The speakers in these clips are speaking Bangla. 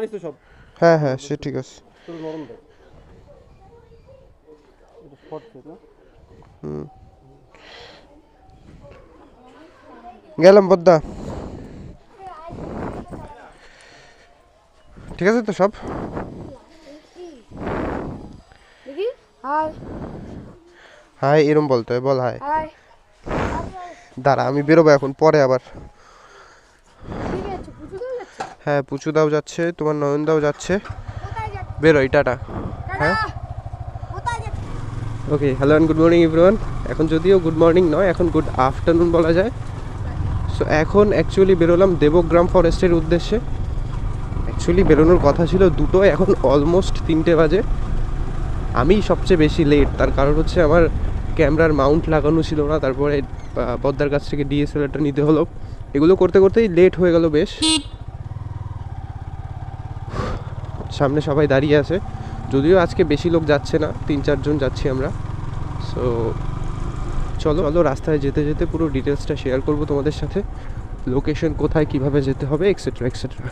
জানিস তো সব। হ্যাঁ হ্যাঁ সে ঠিক আছে। তোর নরম দেখ, এটা শর্ট ফেস না। গেলাম বদ্দা, ঠিক আছে তো সব। দেখি হাই হাই এরম বলতে হয়, বল হাই। হাই। দাঁড়া আমি বেরোবো এখন, পরে আবার। ঠিক আছে, পুজো দিয়ে যাচ্ছে। হ্যাঁ পুচুদাও যাচ্ছে, তোমার নয়নদাও যাচ্ছে, কোথায় যাচ্ছে? বেরোই, টাটা। হ্যাঁ কোথায় যাচ্ছে? Okay, hello and good morning everyone. এখন যদিও গুড মর্নিং নয়, এখন গুড আফটারনুন বলা যায়। সো এখন অ্যাকচুয়ালি বেরোলাম দেবগ্রাম ফরেস্টের উদ্দেশ্যে। অ্যাকচুয়ালি বেরোনোর কথা ছিল দুটো, এখন অলমোস্ট 3টে বাজে। আমি সবচেয়ে বেশি লেট, তার কারণ হচ্ছে আমার ক্যামেরার মাউন্ট লাগানো ছিল না, তারপরে পদ্মার কাছ থেকে ডিএসএলআরটা নিতে হলো। এগুলো করতে করতেই লেট হয়ে গেল বেশ। সামনে সবাই দাঁড়িয়ে আছে, যদিও আজকে বেশি লোক যাচ্ছে না, 3-4 জন যাচ্ছি আমরা। সো চলো চলো, রাস্তায় যেতে যেতে পুরো ডিটেলসটা শেয়ার করব তোমাদের সাথে, লোকেশন কোথায় কিভাবে যেতে হবে এক্সেট্রা এক্সেট্রা।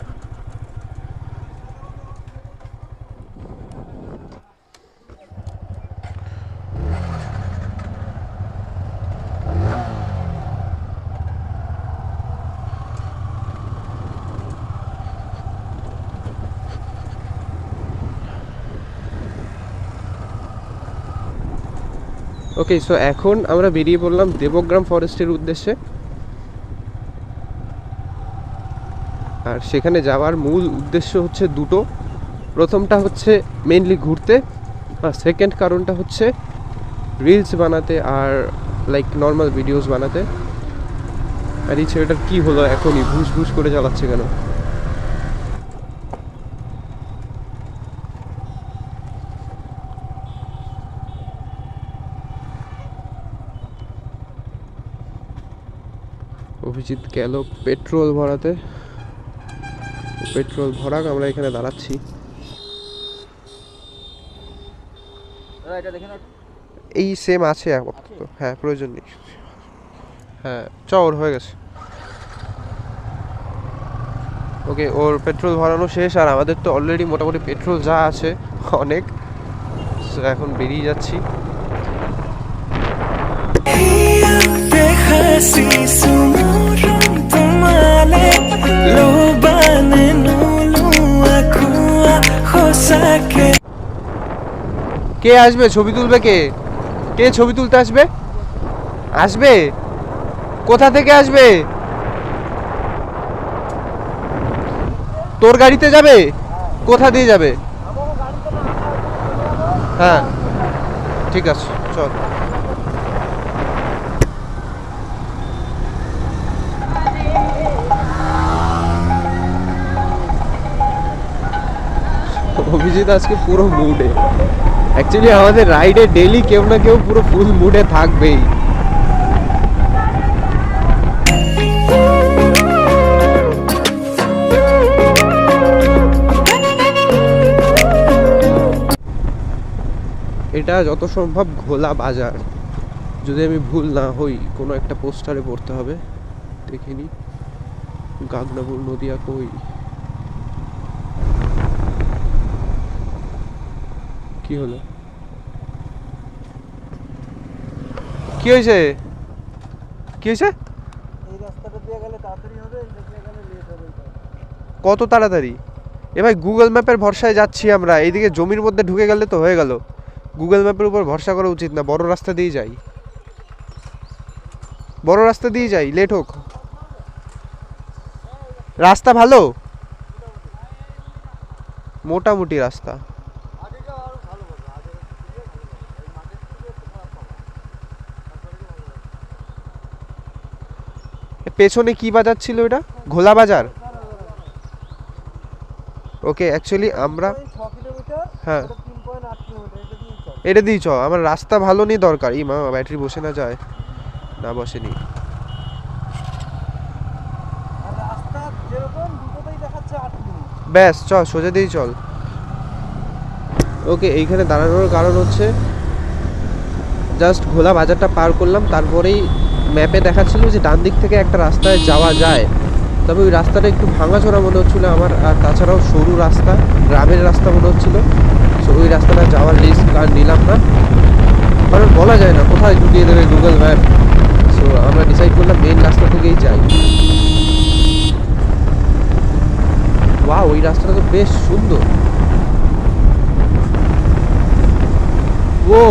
ওকে, সো এখন আমরা বেরিয়ে পড়লাম দেবগ্রাম ফরেস্টের উদ্দেশ্যে। আর সেখানে যাওয়ার মূল উদ্দেশ্য হচ্ছে দুটো। প্রথমটা হচ্ছে মেনলি ঘুরতে, আর সেকেন্ড কারণটা হচ্ছে রিলস বানাতে আর লাইক নর্মাল ভিডিওস বানাতে। আর এই ছেলেটার কী হলো এখনই ভুস ভুস করে চালাচ্ছে কেন? অভিজিৎ গেল পেট্রোল ভরাতে, পেট্রোল ভরাক, আমরা এখানে দাঁড়াচ্ছি। এটা দেখে না। এই সেম আছে আপাতত, হ্যাঁ প্রয়োজন নেই। হ্যাঁ চ, ওর হয়ে গেছে। ওকে, ওর পেট্রোল ভরানো শেষ, আর আমাদের তো অলরেডি মোটামুটি পেট্রোল যা আছে অনেক। So, এখন বেরিয়ে যাচ্ছি। কে আসবে ছবি তুলবে? কে কে ছবি তুলতে আসবে? আসবে কোথা থেকে আসবে? তোর গাড়িতে যাবে? কোথা দিয়ে যাবে? হ্যাঁ ঠিক আছে চল। অভিজিৎ আজকে পুরো মুডে। অ্যাকচুয়ালি আমাদের রাইডে ডেলি কেউ না কেউ পুরো ফুল মুডে থাকবেই। এটা যত সম্ভব ঘোলা বাজার, যদি আমি ভুল না হই। কোনো একটা পোস্টারে পড়তে হবে, দেখিনি। গাগনাপুর নদিয়া কই? কি হলো? কি হয়েছে? কি হয়েছে? এই রাস্তাটা দিয়ে গেলে তাড়াতাড়ি হবে, দেখলে গেলে লেট হবে। কত তাড়াতাড়ি? এ ভাই গুগল ম্যাপের ভরসায় যাচ্ছি আমরা, এইদিকে জমির মধ্যে ঢুকে গেলে তো হয়ে গেল। গুগল ম্যাপের উপর ভরসা করা উচিত না, বড় রাস্তা দিয়ে যাই, বড় রাস্তা দিয়ে যাই, লেট হোক। রাস্তা ভালো, মোটামুটি রাস্তা। পেছনে কি বাজার ছিল এটা? ঘোলা বাজার। ওকে, অ্যাকচুয়ালি আমরা 6 কিলোমিটার, হ্যাঁ 3.8 কিলোমিটার, এটা দিয়ে চল। এটা দিই চ, আমার রাস্তা ভালো নেই দরকার। এই মা ব্যাটারি বসে না যায়, না বসেনি। আর রাস্তা যেরকম দুটোতেই দেখাচ্ছে 8 কিলোমিটার। ব্যাস চল, সোজা দিয়েই চল। ওকে, এইখানে দাঁড়ানোর কারণ হচ্ছে জাস্ট ঘোলা বাজারটা পার করলাম, তারপরেই ম্যাপে দেখাচ্ছিল যে ডান দিক থেকে একটা রাস্তায় যাওয়া যায়। তবে ওই রাস্তাটা একটু ভাঙাচোরা মনে হচ্ছিলো আমার, আর তাছাড়াও সরু রাস্তা, গ্রামের রাস্তা মনে হচ্ছিলো। সো ওই রাস্তাটা যাওয়ার রিস্ক আর নিলাম না, কারণ বলা যায় না কোথায় ঢুকিয়ে দেবে গুগল ম্যাপ। সো আমরা ডিসাইড করলাম মেন রাস্তা থেকেই যাই। ওয়াও, ওই রাস্তাটা তো বেশ সুন্দর। ও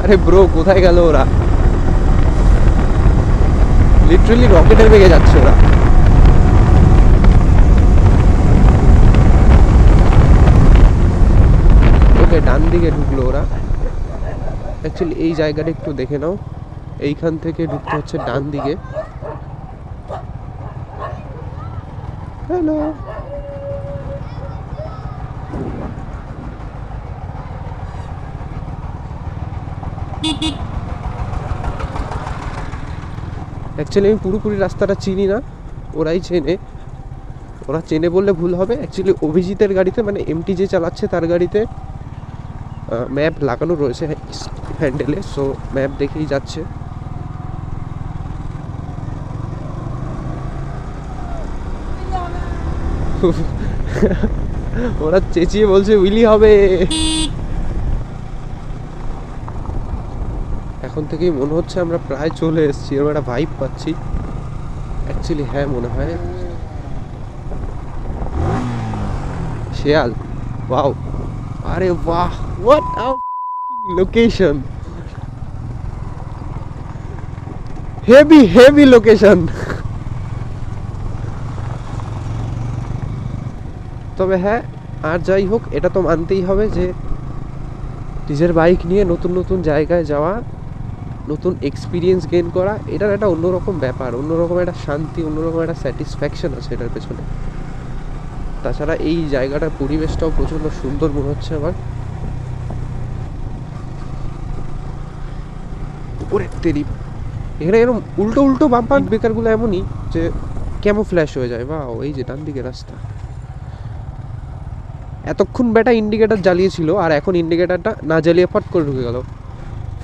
আরে ব্রো, কোথায় গেল ওরা? লিটারালি রকেটের বেগে যাচ্ছে ওরা। ওকে, ডান দিকে ঢুকলো ওরা। অ্যাকচুয়ালি এই জায়গাটা একটু দেখে নাও, এইখান থেকে ঢুকতে হচ্ছে ডান দিকে। হ্যালো, অ্যাকচুয়ালি আমি পুরোপুরি রাস্তাটা চিনি না, ওরাই চেনে। ওরা চেনে বললে ভুল হবে। অ্যাকচুয়ালি অভিজিতের গাড়িতে, মানে এমটি যে চালাচ্ছে তার গাড়িতে ম্যাপ লাগানো রয়েছে হ্যান্ডেলে, সো ম্যাপ দেখেই যাচ্ছে। ওরা চেঁচিয়ে বলছে উইলি হবে। এখন থেকেই মনে হচ্ছে আমরা প্রায় চলে এসেছি, এরকম একটা ভাইব পাচ্ছি। অ্যাকচুয়ালি হ্যাঁ, মনে হয় শেয়াল। ওয়াও, আরে বাহ, what a location, heavy heavy location. তবে হ্যাঁ, আর যাই হোক, এটা তো মানতেই হবে যে নিজের বাইক নিয়ে নতুন নতুন জায়গায় যাওয়া, নতুন এক্সপিরিয়েন্স গেইন করা, এটার একটা অন্যরকম ব্যাপার, অন্যরকম একটা শান্তি, অন্যরকম একটা স্যাটিসফ্যাকশন আছে এটার পেছনে। তাছাড়া এই জায়গাটার পরিবেশটাও প্রচণ্ড সুন্দর মনে হচ্ছে আমার। ওরে তেরি, এখানে এরকম উল্টো উল্টো বাম্পার ব্রেকারগুলো এমনই যে ক্যামোফ্ল্যাশ হয়ে যায়। বা এই যে ডান দিকে রাস্তা, এতক্ষণ বেটা ইন্ডিকেটার জ্বালিয়েছিল আর এখন ইন্ডিকেটারটা না জ্বালিয়ে ফট করে ঢুকে গেল।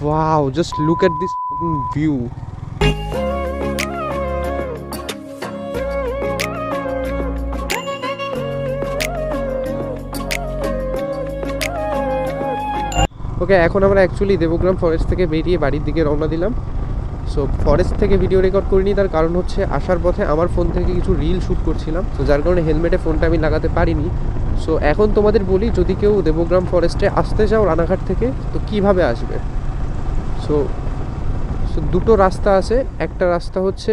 Wow, just look at this view. Okay, এখন আমরা অ্যাকচুয়ালি দেবগ্রাম ফরেস্ট থেকে বেরিয়ে বাড়ির দিকে রওনা দিলাম। সো ফরেস্ট থেকে ভিডিও রেকর্ড করিনি, তার কারণ হচ্ছে আসার পথে আমার ফোন থেকে কিছু রিল শ্যুট করছিলাম, তো যার কারণে হেলমেটে ফোনটা আমি লাগাতে পারিনি। সো এখন তোমাদের বলি, যদি কেউ দেবগ্রাম ফরেস্টে আসতে চাও রানাঘাট থেকে, তো কিভাবে আসবে। সো দুটো রাস্তা আছে। একটা রাস্তা হচ্ছে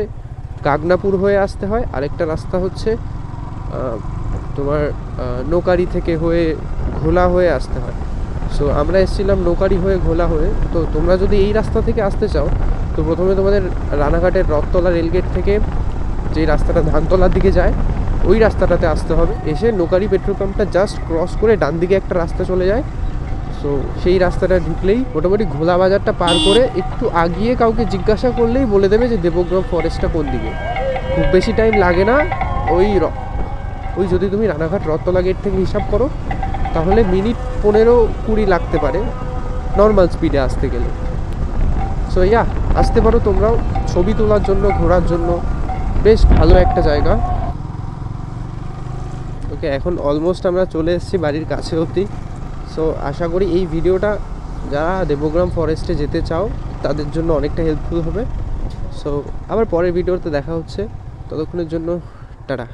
গাগনাপুর হয়ে আসতে হয়, আরেকটা রাস্তা হচ্ছে তোমার নৌকারি থেকে হয়ে ঘোলা হয়ে আসতে হয়। সো আমরা এসেছিলাম নৌকারি হয়ে ঘোলা হয়ে। তো তোমরা যদি এই রাস্তা থেকে আসতে চাও, তো প্রথমে তোমাদের রানাঘাটের রথতলা রেলগেট থেকে যে রাস্তাটা ধানতলার দিকে যায়, ওই রাস্তাটাতে আসতে হবে। এসে নৌকারি পেট্রোল পাম্পটা জাস্ট ক্রস করে ডান দিকে একটা রাস্তা চলে যায়। সো সেই রাস্তাটা ঢুকলেই মোটামুটি ঘোলা বাজারটা পার করে একটু আগিয়ে কাউকে জিজ্ঞাসা করলেই বলে দেবে যে দেবগ্রাম ফরেস্টটা কোন দিকে। খুব বেশি টাইম লাগে না। ওই যদি তুমি রানাঘাট রথতলা গেট থেকে হিসাব করো, তাহলে মিনিট 15-20 লাগতে পারে নর্মাল স্পিডে আসতে গেলে। সো ইয়া, আসতে পারো তোমরাও, ছবি তোলার জন্য, ঘোরার জন্য বেশ ভালো একটা জায়গা। ওকে, এখন অলমোস্ট আমরা চলে এসেছি বাড়ির কাছে অবধি। সো আশা করি এই ভিডিওটা যারা দেবগ্রাম ফরেস্টে যেতে চাও তাদের জন্য অনেকটা হেল্পফুল হবে। সো আবার পরের ভিডিওতে দেখা হচ্ছে, ততক্ষণের জন্য টাটা।